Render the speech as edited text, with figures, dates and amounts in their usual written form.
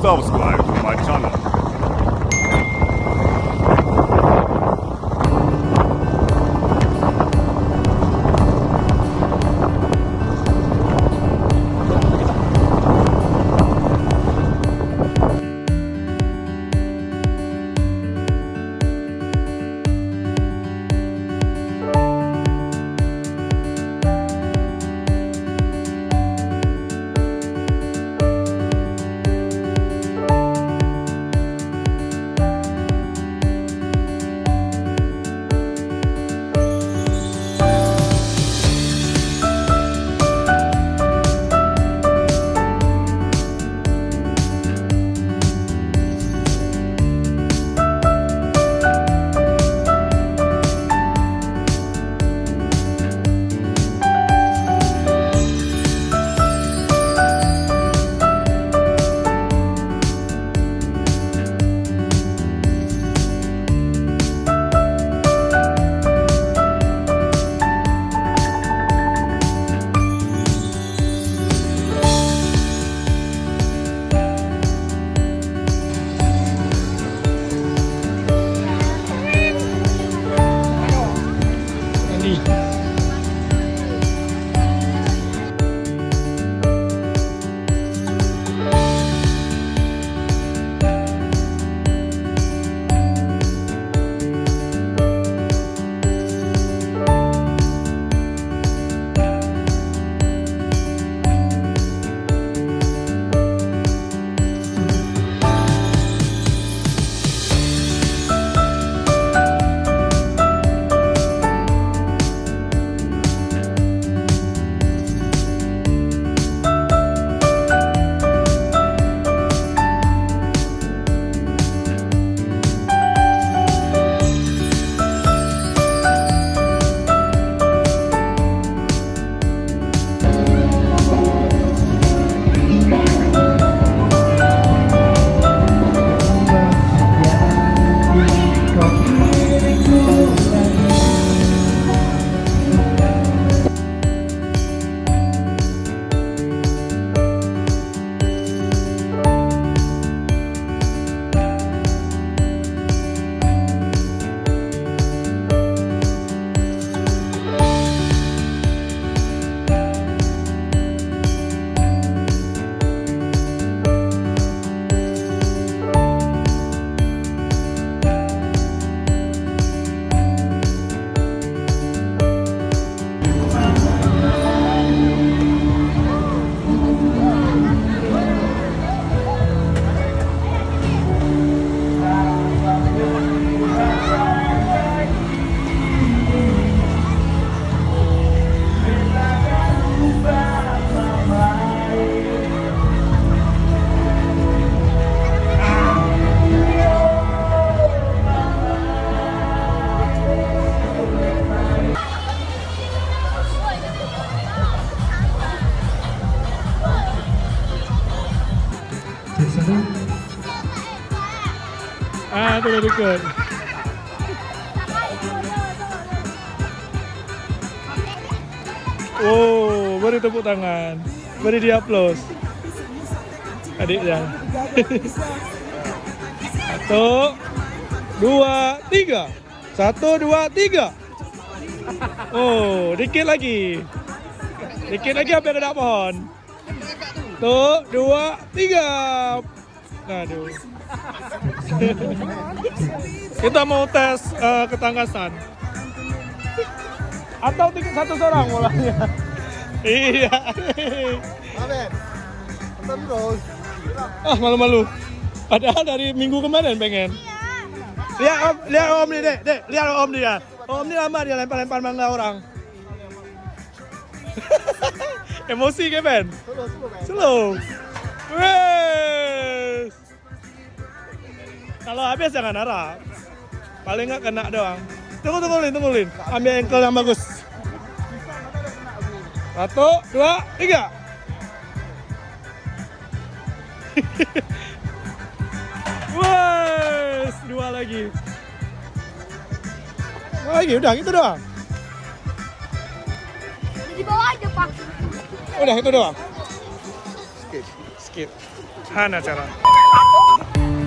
subscribe to my channel. Itu very good. Oh, beri tepuk tangan, beri dia aplaus. Adiknya. 1, 2, 3. 1, 2, 3. Oh, dikit lagi. Dikit lagi hampir kena pohon. 1, 2, 3. Aduh. Kita mau tes ketangkasan. Atau tiket satu seorang mulanya. Iya. Ah, malu-malu. Padahal dari minggu kemarin pengen. Lihat om nih, Dek. Lihat om dia. Om ini lama dia lempar-lempar mangga orang. Emosi ke Ben? Slow. Wes. Kalau habis jangan harap. Paling nggak kena doang. Tunggu Lin. Ambil ankle yang bagus. 1, 2, 3. Wes, 2 lagi. 2 lagi, udah gitu doang. Di bawah aja, Pak. Udah itu doang. skip. Hana cara.